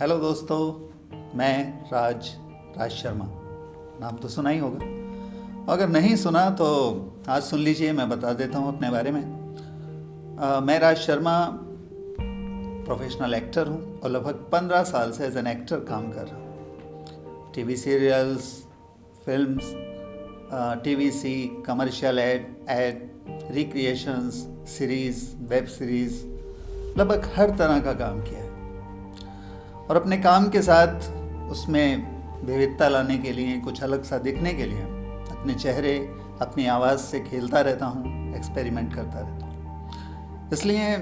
Hello दोस्तों, मैं राज शर्मा। नाम तो सुना ही होगा, अगर नहीं सुना तो आज सुन लीजिए। मैं बता देता हूँ अपने बारे में। मैं राज शर्मा प्रोफेशनल एक्टर हूँ और लगभग 15 साल से एज एन एक्टर काम कर रहा हूँ। TV serials, films, TVC, commercial ad, recreations, series, web series, लगभग हर तरह का काम किया है। और अपने काम के साथ उसमें विविधता लाने के लिए, कुछ अलग सा दिखने के लिए अपने चेहरे, अपनी आवाज़ से खेलता रहता हूँ, एक्सपेरिमेंट करता रहता हूँ। इसलिए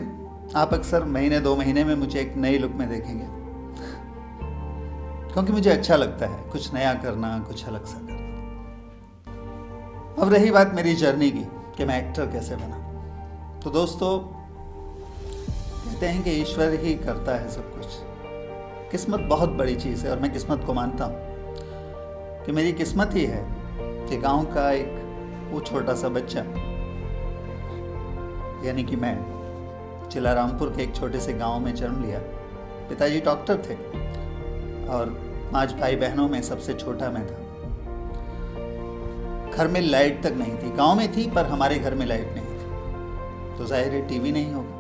आप अक्सर महीने 2 महीने में मुझे एक नई लुक में देखेंगे, क्योंकि मुझे अच्छा लगता है कुछ नया करना, कुछ अलग सा करना। अब रही बात मेरी जर्नी की कि मैं एक्टर कैसे बना, तो दोस्तों कहते हैं कि ईश्वर ही करता है सब कुछ। किस्मत बहुत बड़ी चीज़ है और मैं किस्मत को मानता हूँ कि मेरी किस्मत ही है कि गांव का एक वो छोटा सा बच्चा, यानी कि मैं, जिला रामपुर के एक छोटे से गांव में जन्म लिया। पिताजी डॉक्टर थे और 5 भाई बहनों में सबसे छोटा मैं था। घर में लाइट तक नहीं थी, गांव में थी पर हमारे घर में लाइट नहीं थी, तो जाहिर है टीवी नहीं होगा।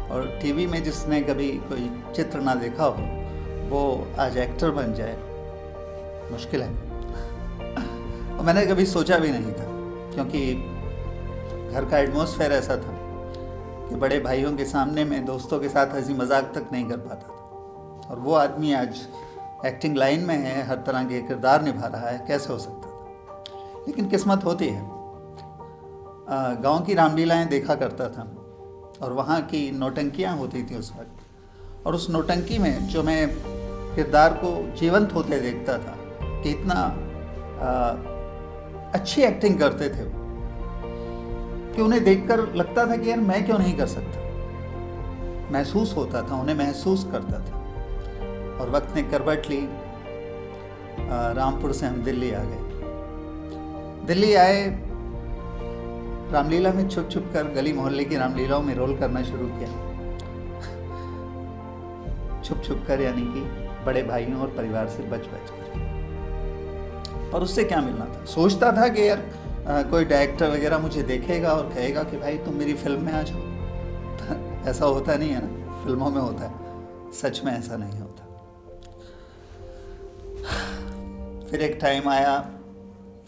और टीवी में जिसने कभी कोई चित्र ना देखा हो वो आज एक्टर बन जाए, मुश्किल है। और मैंने कभी सोचा भी नहीं था, क्योंकि घर का एटमॉस्फेयर ऐसा था कि बड़े भाइयों के सामने मैं दोस्तों के साथ हंसी मजाक तक नहीं कर पाता था। और वो आदमी आज एक्टिंग लाइन में है, हर तरह के किरदार निभा रहा है, कैसे हो सकता था। लेकिन किस्मत होती है। गांव की रामलीलाएं देखा करता था और वहाँ की नौटंकियाँ होती थी उस वक्त, और उस नौटंकी में जो मैं किरदार को जीवंत होते देखता था कि इतना अच्छी एक्टिंग करते थे वो, कि उन्हें देखकर लगता था कि यार मैं क्यों नहीं कर सकता। महसूस होता था, उन्हें महसूस करता था। और वक्त ने करवट ली, रामपुर से हम दिल्ली आ गए। दिल्ली आए, रामलीला में छुप छुप कर गली मोहल्ले की रामलीलाओं में रोल करना शुरू किया। छुप छुप कर, यानी कि बड़े भाइयों और परिवार से बच बच कर। और उससे क्या मिलना था? सोचता था कि यार कोई डायरेक्टर वगैरह मुझे देखेगा और कहेगा कि भाई तुम मेरी फिल्म में आ जाओ। ऐसा होता नहीं है ना, फिल्मों में होता है, सच में ऐसा नहीं होता। फिर एक टाइम आया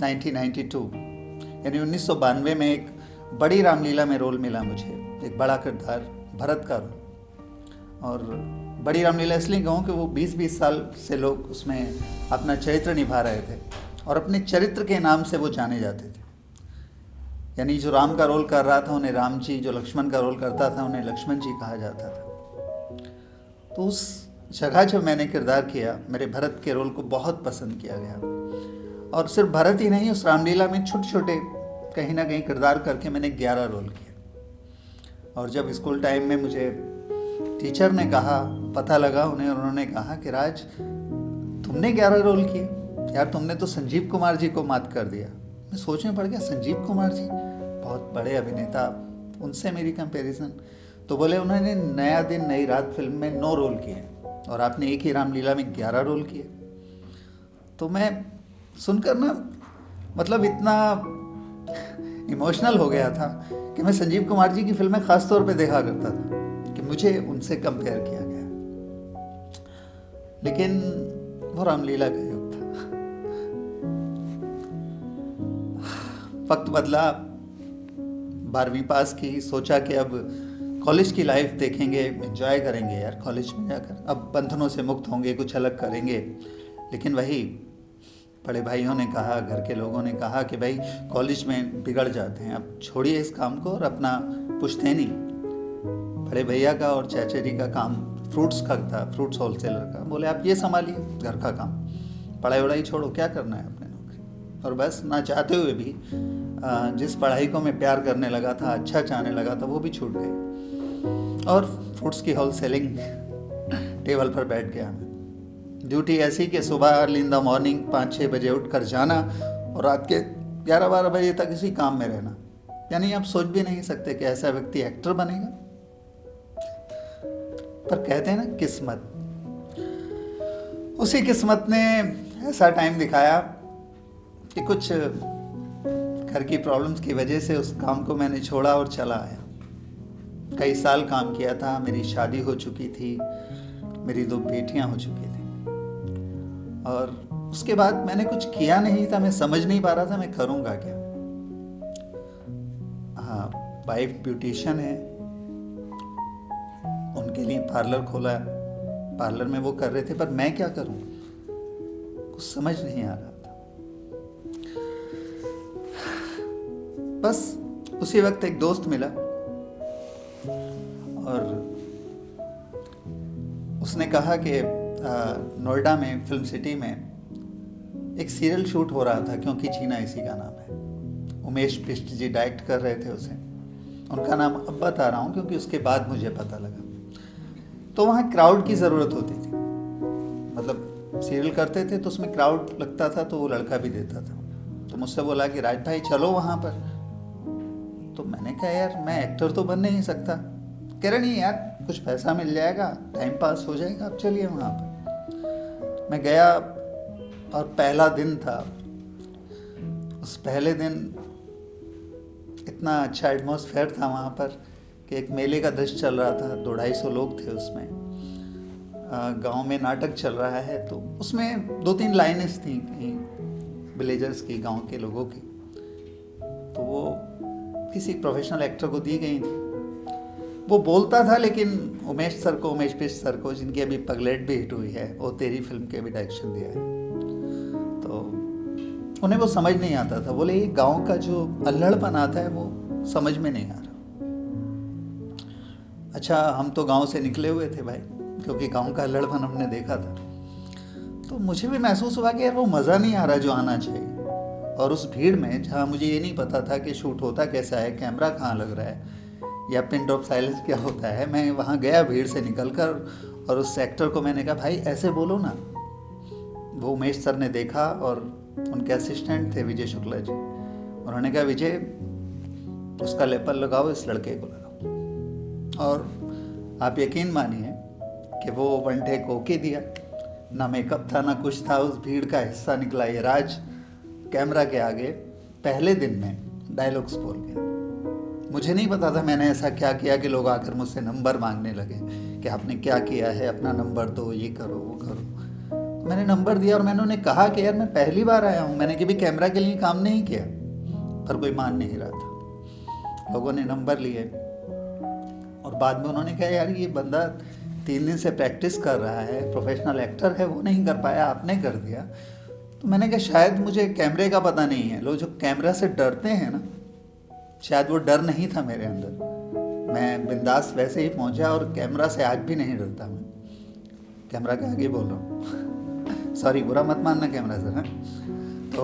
1992, यानी 1992 में एक बड़ी रामलीला में रोल मिला मुझे, एक बड़ा किरदार, भरत का रोल। और बड़ी रामलीला इसलिए कहूँ कि वो 20-20 साल से लोग उसमें अपना चरित्र निभा रहे थे और अपने चरित्र के नाम से वो जाने जाते थे। यानी जो राम का रोल कर रहा था उन्हें राम जी, जो लक्ष्मण का रोल करता था उन्हें लक्ष्मण जी कहा जाता था। तो उस जगह जब मैंने किरदार किया, मेरे भरत के रोल को बहुत पसंद किया गया। और सिर्फ भरत ही नहीं, उस रामलीला में छोटे छोटे कहीं ना कहीं किरदार करके मैंने 11 रोल किए। और जब स्कूल टाइम में मुझे टीचर ने कहा, पता लगा उन्हें, और उन्होंने कहा कि राज तुमने 11 रोल किए, यार तुमने तो संजीव कुमार जी को मात कर दिया। मैं सोचने पड़ गया, संजीव कुमार जी बहुत बड़े अभिनेता, उनसे मेरी कंपैरिजन। तो बोले उन्होंने नया दिन नई रात फिल्म में 9 रोल किए और आपने एक ही रामलीला में 11 रोल किए। तो मैं सुनकर ना, मतलब इतना इमोशनल हो गया था कि मैं संजीव कुमार जी की फिल्में खास तौर पे देखा करता था कि मुझे उनसे कंपेयर किया गया। लेकिन वो रामलीला का युग था। वक्त बदला, 12वीं पास की, सोचा कि अब कॉलेज की लाइफ देखेंगे, एंजॉय करेंगे यार कॉलेज में जाकर, अब बंधनों से मुक्त होंगे, कुछ अलग करेंगे। लेकिन वही बड़े भाइयों ने कहा, घर के लोगों ने कहा कि भाई कॉलेज में बिगड़ जाते हैं, अब छोड़िए इस काम को और अपना पुश्तैनी। बड़े भैया का और चाचा जी का काम फ्रूट्स का था, फ्रूट्स होलसेलर का। बोले आप ये संभालिए घर का काम, पढ़ाई वढ़ाई छोड़ो, क्या करना है अपने नौकरी। और बस ना चाहते हुए भी जिस पढ़ाई को मैं प्यार करने लगा था, अच्छा चाहने लगा था, वो भी छूट गई और फ्रूट्स की होलसेलिंग टेबल पर बैठ गया मैं। ड्यूटी ऐसी कि सुबह अर्ली इन द मॉर्निंग 5-6 बजे उठ कर जाना और रात के 11-12 बजे तक इसी काम में रहना। यानी आप सोच भी नहीं सकते कि ऐसा व्यक्ति एक्टर बनेगा। पर कहते हैं ना किस्मत, उसी किस्मत ने ऐसा टाइम दिखाया कि कुछ घर की प्रॉब्लम्स की वजह से उस काम को मैंने छोड़ा और चला आया। कई साल काम किया था, मेरी शादी हो चुकी थी, मेरी 2 बेटियां हो चुकी थी, और उसके बाद मैंने कुछ किया नहीं था। मैं समझ नहीं पा रहा था मैं करूँगा क्या। हाँ, वाइफ ब्यूटिशियन है, उनके लिए पार्लर खोला, पार्लर में वो कर रहे थे, पर मैं क्या करूँ कुछ समझ नहीं आ रहा था। बस उसी वक्त एक दोस्त मिला और उसने कहा कि नोएडा में फिल्म सिटी में एक सीरियल शूट हो रहा था, क्योंकि जीना इसी का नाम है। उमेश बिष्ट जी डायरेक्ट कर रहे थे उसे। उनका नाम अब बता रहा हूँ क्योंकि उसके बाद मुझे पता लगा। तो वहाँ क्राउड की ज़रूरत होती थी, मतलब सीरियल करते थे तो उसमें क्राउड लगता था, तो वो लड़का भी देता था। तो मुझसे बोला कि राज भाई चलो वहाँ पर। तो मैंने कहा यार मैं एक्टर तो बन नहीं सकता। कह रहे नहीं यार कुछ पैसा मिल जाएगा, टाइम पास हो जाएगा, आप चलिए वहाँ पर। मैं गया और पहला दिन था। उस पहले दिन इतना अच्छा एटमॉस्फेयर था वहाँ पर कि एक मेले का दृश्य चल रहा था, 200-250 लोग थे उसमें। गांव में नाटक चल रहा है, तो उसमें 2-3 लाइनें थी विलेजर्स की, गांव के लोगों की। तो वो किसी प्रोफेशनल एक्टर को दी गई थी। वो बोलता था, लेकिन उमेश बिष्ट सर को, जिनकी अभी पगलेट भी हिट हुई है, वो तेरी फिल्म के भी डायरेक्शन दिया है, तो उन्हें वो समझ नहीं आता था। बोले ये गांव का जो अल्हड़पन आता है वो समझ में नहीं आ रहा। अच्छा, हम तो गांव से निकले हुए थे भाई, क्योंकि गांव का अल्हड़पन हमने देखा था। तो मुझे भी महसूस हुआ कि यार वो मज़ा नहीं आ रहा जो आना चाहिए। और उस भीड़ में, जहाँ मुझे ये नहीं पता था कि शूट होता कैसा है, कैमरा कहाँ लग रहा है, या पिन ड्रॉप साइलेंस क्या होता है, मैं वहाँ गया भीड़ से निकलकर, और उस एक्टर को मैंने कहा भाई ऐसे बोलो ना। वो उमेश सर ने देखा, और उनके असिस्टेंट थे विजय शुक्ला जी। उन्होंने कहा विजय उसका लेपल लगाओ, इस लड़के को लगाओ। और आप यकीन मानिए कि वो 1 टेक ओके दिया। ना मेकअप था ना कुछ था, उस भीड़ का हिस्सा निकला ये राज कैमरा के आगे पहले दिन में डायलॉग्स बोल गया। मुझे नहीं पता था मैंने ऐसा क्या किया कि लोग आकर मुझसे नंबर मांगने लगे कि आपने क्या किया है, अपना नंबर दो, ये करो वो करो। मैंने नंबर दिया और मैंने उन्हें कहा कि यार मैं पहली बार आया हूँ, मैंने कभी कैमरा के लिए काम नहीं किया। पर कोई मान नहीं रहा था। लोगों ने नंबर लिए और बाद में उन्होंने कहा यार ये बंदा 3 दिन से प्रैक्टिस कर रहा है, प्रोफेशनल एक्टर है, वो नहीं कर पाया, आपने कर दिया। तो मैंने कहा शायद मुझे कैमरे का पता नहीं है। लोग जो कैमरा से डरते हैं ना, शायद वो डर नहीं था मेरे अंदर। मैं बिंदास वैसे ही पहुंचा और कैमरा से आज भी नहीं डरता मैं। कैमरा के आगे बोल रहा हूँ सॉरी, बुरा मत मानना कैमरा से। हाँ, तो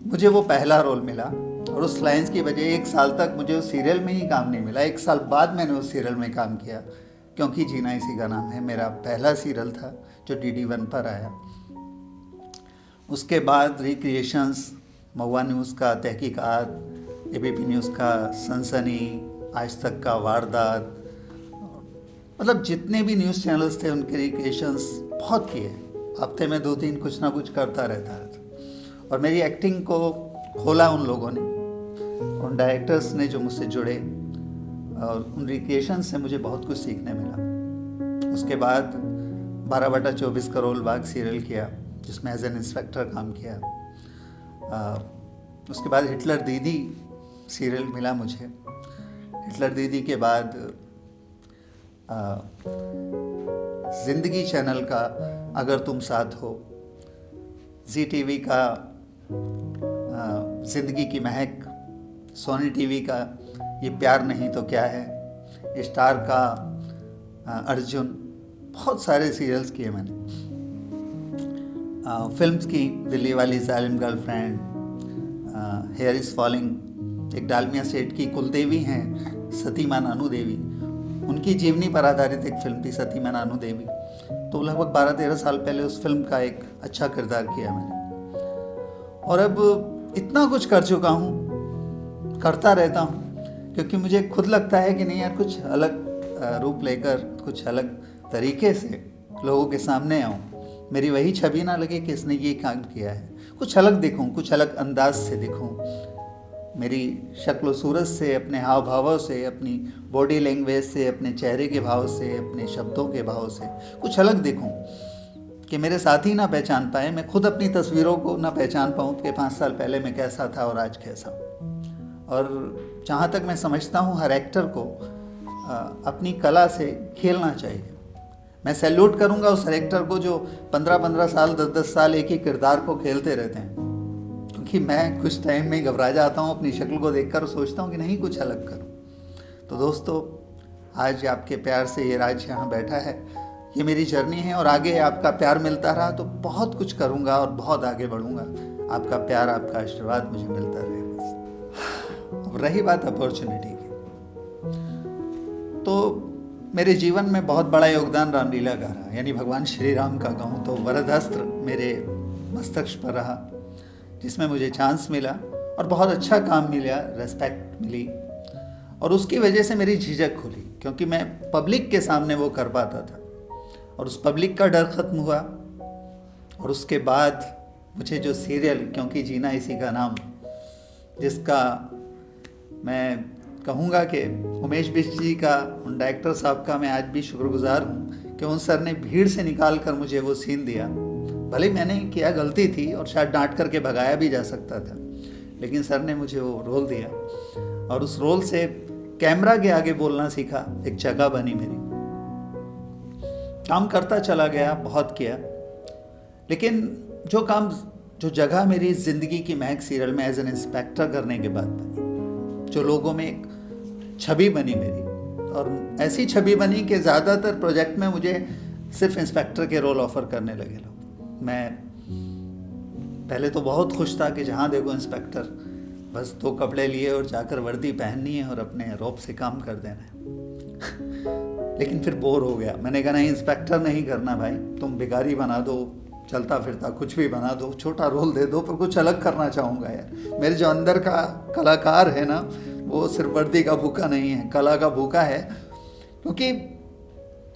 मुझे वो पहला रोल मिला और उस लाइन्स की वजह 1 साल तक मुझे उस सीरियल में ही काम नहीं मिला। 1 साल बाद मैंने उस सीरियल में काम किया, क्योंकि जीना इसी का नाम है मेरा पहला सीरियल था जो DD1 पर आया। उसके बाद रिक्रिएशंस, महुआ न्यूज़ का तहकीकात, ABP न्यूज़ का सनसनी, आज तक का वारदात, मतलब जितने भी न्यूज़ चैनल्स थे उनके रिक्रिएशंस बहुत किए। हफ्ते में 2-3 कुछ ना कुछ करता रहता था। और मेरी एक्टिंग को खोला उन लोगों ने, उन डायरेक्टर्स ने जो मुझसे जुड़े, और उन रिक्रिएशन से मुझे बहुत कुछ सीखने मिला। उसके बाद 12/24 का रोल बाग सीरियल किया, जिसमें एज एन इंस्पेक्टर काम किया। उसके बाद हिटलर दीदी सीरियल मिला मुझे। हिटलर दीदी के बाद ज़िंदगी चैनल का अगर तुम साथ हो, ZTV का ज़िंदगी की महक, सोनी TV का ये प्यार नहीं तो क्या है, स्टार का अर्जुन, बहुत सारे सीरियल्स किए मैंने। फिल्म्स की दिल्ली वाली जालिम गर्लफ्रेंड, हेयर इज़ फॉलिंग, एक डालमिया सेठ की कुलदेवी हैं सतीमा नानू देवी, उनकी जीवनी पर आधारित एक फिल्म थी सतीमा नानू देवी। तो लगभग 12-13 साल पहले उस फिल्म का एक अच्छा किरदार किया मैंने। और अब इतना कुछ कर चुका हूँ, करता रहता हूँ, क्योंकि मुझे खुद लगता है कि नहीं यार कुछ अलग रूप लेकर, कुछ अलग तरीके से लोगों के सामने आऊँ। मेरी वही छवि ना लगे कि इसने ये काम किया है। कुछ अलग दिखूं, कुछ अलग अंदाज से दिखूं, मेरी शक्ल सूरत से, अपने हाव भावों से, अपनी बॉडी लैंग्वेज से, अपने चेहरे के भाव से, अपने शब्दों के भाव से कुछ अलग दिखूं कि मेरे साथी ना पहचान पाए, मैं खुद अपनी तस्वीरों को ना पहचान पाऊँ कि 5 साल पहले मैं कैसा था और आज कैसा हूँ। और जहाँ तक मैं समझता हूँ, हर एक्टर को अपनी कला से खेलना चाहिए। मैं सैल्यूट करूँगा उस एक्टर को जो 15-15 साल 10-10 साल एक ही किरदार को खेलते रहते हैं, क्योंकि मैं कुछ टाइम में घबरा जाता हूँ अपनी शक्ल को देखकर और सोचता हूँ कि नहीं, कुछ अलग करूँ। तो दोस्तों, आज आपके प्यार से ये राज यहाँ बैठा है, ये मेरी जर्नी है और आगे आपका प्यार मिलता रहा तो बहुत कुछ करूँगा और बहुत आगे बढ़ूँगा। आपका प्यार, आपका आशीर्वाद मुझे मिलता रहे बस। अब रही बात अपॉर्चुनिटी की, तो मेरे जीवन में बहुत बड़ा योगदान रामलीला का रहा, यानी भगवान श्री राम का कहूँ तो वरदास्त्र मेरे मस्तक पर रहा, जिसमें मुझे चांस मिला और बहुत अच्छा काम मिला, रेस्पेक्ट मिली, और उसकी वजह से मेरी झिझक खुली, क्योंकि मैं पब्लिक के सामने वो कर पाता था और उस पब्लिक का डर ख़त्म हुआ। और उसके बाद मुझे जो सीरियल क्योंकि जीना इसी का नाम, जिसका मैं कहूँगा कि उमेश बिष्ट जी का, उन डायरेक्टर साहब का मैं आज भी शुक्रगुजार हूँ कि उन सर ने भीड़ से निकाल कर मुझे वो सीन दिया। भले मैंने किया, गलती थी और शायद डांट करके भगाया भी जा सकता था, लेकिन सर ने मुझे वो रोल दिया और उस रोल से कैमरा के आगे बोलना सीखा, एक जगह बनी मेरी। काम करता चला गया, बहुत किया, लेकिन जो जगह मेरी ज़िंदगी की महक सीरियल में एज एन इंस्पेक्टर करने के बाद बनी, जो लोगों में एक छवि बनी मेरी, और ऐसी छवि बनी कि ज़्यादातर प्रोजेक्ट में मुझे सिर्फ इंस्पेक्टर के रोल ऑफ़र करने लगे लोग। मैं पहले तो बहुत खुश था कि जहाँ देखो इंस्पेक्टर, बस 2 कपड़े लिए और जाकर वर्दी पहननी है और अपने रोब से काम कर देना है। लेकिन फिर बोर हो गया, मैंने कहा नहीं, इंस्पेक्टर नहीं करना भाई, तुम भिखारी बना दो, चलता फिरता कुछ भी बना दो, छोटा रोल दे दो, पर कुछ अलग करना चाहूँगा यार। मेरे जो अंदर का कलाकार है ना, वो सिर्फ वर्दी का भूखा नहीं है, कला का भूखा है। क्योंकि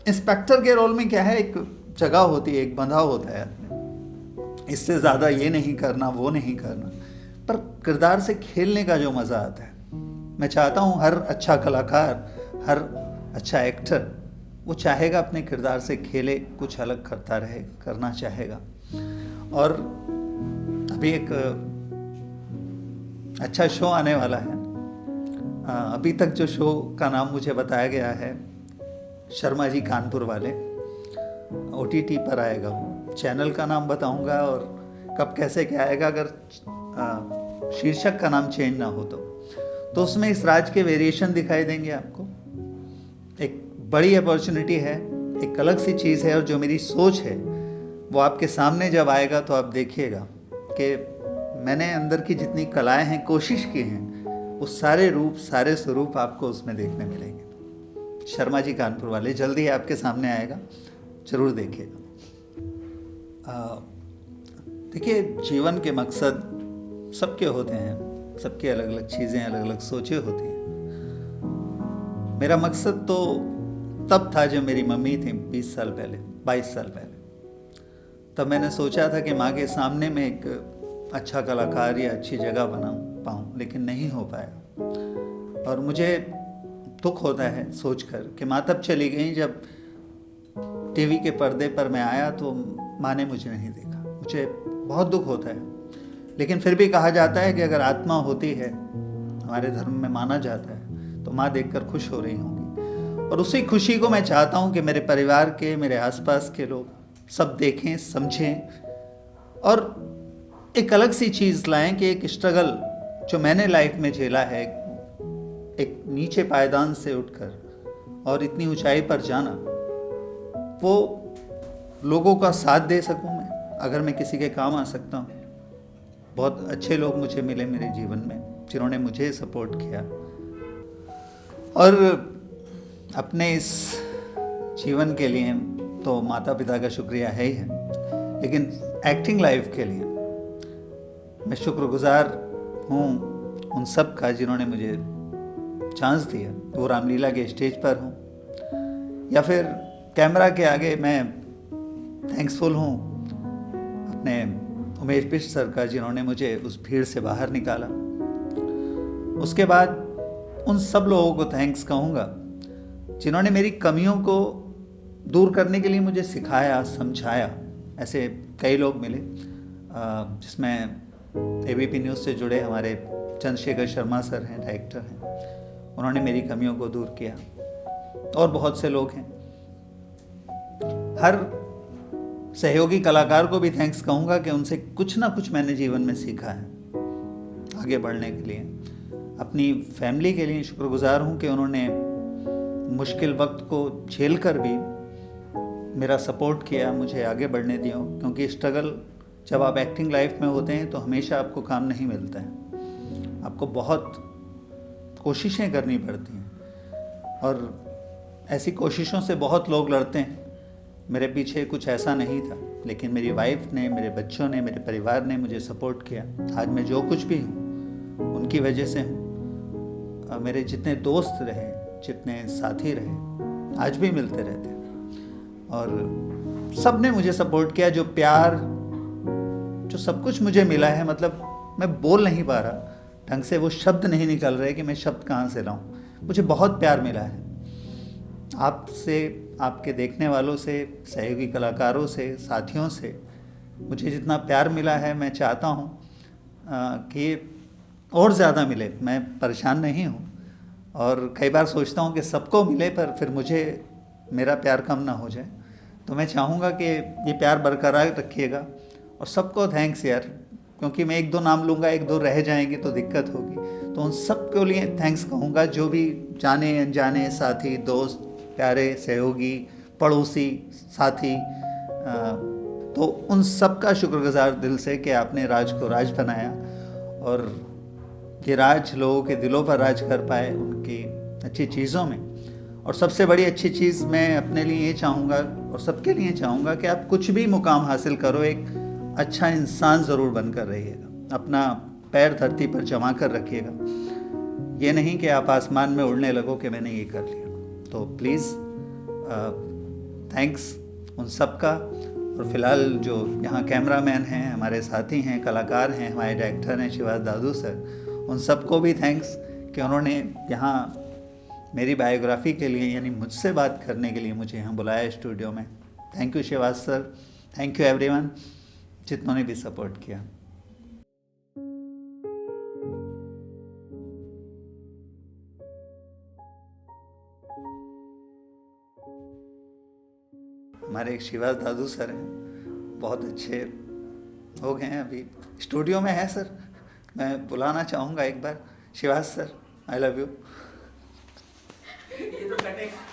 इंस्पेक्टर के रोल में क्या है, एक जगह होती है, एक बंधा होता है आदमी, इससे ज़्यादा ये नहीं करना, वो नहीं करना, पर किरदार से खेलने का जो मज़ा आता है, मैं चाहता हूँ हर अच्छा कलाकार, हर अच्छा एक्टर वो चाहेगा अपने किरदार से खेले, कुछ अलग करता रहे, करना चाहेगा। और अभी एक अच्छा शो आने वाला है, अभी तक जो शो का नाम मुझे बताया गया है, शर्मा जी कानपुर वाले, OTT पर आएगा। वो चैनल का नाम बताऊंगा और कब कैसे क्या आएगा, अगर शीर्षक का नाम चेंज ना हो तो उसमें इस राज के वेरिएशन दिखाई देंगे आपको। एक बड़ी अपॉर्चुनिटी है, एक अलग सी चीज़ है, और जो मेरी सोच है वो आपके सामने जब आएगा तो आप देखिएगा कि मैंने अंदर की जितनी कलाएं हैं, कोशिश की हैं, वो सारे रूप, सारे स्वरूप आपको उसमें देखने मिलेंगे। शर्मा जी कानपुर वाले जल्दी ही आपके सामने आएगा, ज़रूर देखिएगा। देखिए, जीवन के मकसद सबके होते हैं, सबकी अलग अलग चीज़ें, अलग अलग सोचें होती हैं। मेरा मकसद तो तब था जब मेरी मम्मी थी 20 साल पहले, 22 साल पहले। तब मैंने सोचा था कि माँ के सामने मैं एक अच्छा कलाकार या अच्छी जगह बना पाऊँ, लेकिन नहीं हो पाया। और मुझे दुख होता है सोचकर कि माँ तब चली गई जब टीवी के पर्दे पर मैं आया तो माँ ने मुझे नहीं देखा। मुझे बहुत दुख होता है, लेकिन फिर भी कहा जाता है कि अगर आत्मा होती है, हमारे धर्म में माना जाता है, तो माँ देखकर खुश हो रही होंगी। और उसी खुशी को मैं चाहता हूँ कि मेरे परिवार के, मेरे आसपास के लोग सब देखें, समझें और एक अलग सी चीज़ लाएं कि एक स्ट्रगल जो मैंने लाइफ में झेला है, एक नीचे पायदान से उठकर और इतनी ऊंचाई पर जाना, वो लोगों का साथ दे सकूं मैं, अगर मैं किसी के काम आ सकता हूँ। बहुत अच्छे लोग मुझे मिले मेरे जीवन में, जिन्होंने मुझे सपोर्ट किया। और अपने इस जीवन के लिए तो माता पिता का शुक्रिया है ही है, लेकिन एक्टिंग लाइफ के लिए मैं शुक्रगुजार हूँ उन सब का जिन्होंने मुझे चांस दिया। वो रामलीला के स्टेज पर हूँ या फिर कैमरा के आगे, मैं थैंक्सफुल हूँ अपने उमेश बिष्ट सर का, जिन्होंने मुझे उस भीड़ से बाहर निकाला। उसके बाद उन सब लोगों को थैंक्स कहूँगा जिन्होंने मेरी कमियों को दूर करने के लिए मुझे सिखाया, समझाया। ऐसे कई लोग मिले, जिसमें एबीपी न्यूज़ से जुड़े हमारे चंद्रशेखर शर्मा सर हैं, डायरेक्टर हैं, उन्होंने मेरी कमियों को दूर किया। और बहुत से लोग हैं। हर सहयोगी कलाकार को भी थैंक्स कहूँगा कि उनसे कुछ ना कुछ मैंने जीवन में सीखा है आगे बढ़ने के लिए। अपनी फैमिली के लिए शुक्रगुजार हूँ कि उन्होंने मुश्किल वक्त को झेल कर भी मेरा सपोर्ट किया, मुझे आगे बढ़ने दिया। क्योंकि स्ट्रगल, जब आप एक्टिंग लाइफ में होते हैं तो हमेशा आपको काम नहीं मिलता है, आपको बहुत कोशिशें करनी पड़ती हैं और ऐसी कोशिशों से बहुत लोग लड़ते हैं। मेरे पीछे कुछ ऐसा नहीं था, लेकिन मेरी वाइफ ने, मेरे बच्चों ने, मेरे परिवार ने मुझे सपोर्ट किया। आज मैं जो कुछ भी हूँ उनकी वजह से हूँ। मेरे जितने दोस्त रहे, जितने साथी रहे, आज भी मिलते रहते हैं और सब ने मुझे सपोर्ट किया। जो प्यार, जो सब कुछ मुझे मिला है, मतलब मैं बोल नहीं पा रहा ढंग से, वो शब्द नहीं निकल रहे कि मैं शब्द कहाँ से लाऊं। मुझे बहुत प्यार मिला है आपसे, आपके देखने वालों से, सहयोगी कलाकारों से, साथियों से। मुझे जितना प्यार मिला है, मैं चाहता हूँ कि और ज़्यादा मिले। मैं परेशान नहीं हूँ और कई बार सोचता हूँ कि सबको मिले, पर फिर मुझे मेरा प्यार कम ना हो जाए। तो मैं चाहूँगा कि ये प्यार बरकरार रखिएगा। और सबको थैंक्स यार, क्योंकि मैं एक दो नाम लूँगा, एक दो रह जाएंगे तो दिक्कत होगी। तो उन सब के लिए थैंक्स कहूँगा, जो भी जाने अनजाने साथी, दोस्त, प्यारे सहयोगी, पड़ोसी, साथी। तो उन सब का शुक्रगुजार दिल से कि आपने राज को राज बनाया और ये राज लोगों के दिलों पर राज कर पाए, उनकी अच्छी चीज़ों में। और सबसे बड़ी अच्छी चीज़ मैं अपने लिए ये चाहूँगा और सबके लिए चाहूँगा कि आप कुछ भी मुकाम हासिल करो, एक अच्छा इंसान ज़रूर बनकर रहिएगा, अपना पैर धरती पर जमा कर रखिएगा। ये नहीं कि आप आसमान में उड़ने लगो कि मैंने ये कर लिया। तो प्लीज़ थैंक्स उन सब का। और फिलहाल जो यहाँ कैमरामैन हैं, हमारे साथी हैं, कलाकार हैं, हमारे डायरेक्टर हैं शिवाज दादू सर, उन सबको भी थैंक्स कि उन्होंने यहाँ मेरी बायोग्राफी के लिए, यानी मुझसे बात करने के लिए मुझे यहाँ बुलाया स्टूडियो में। Thank you Shivaj sir, thank you everyone जितनों ने भी सपोर्ट किया। हमारे एक शिवाज दादू सर हैं, बहुत अच्छे हो गए हैं, अभी स्टूडियो में है सर। मैं बुलाना चाहूँगा एक बार Shivaj sir, I love you. ये तो कटेगा।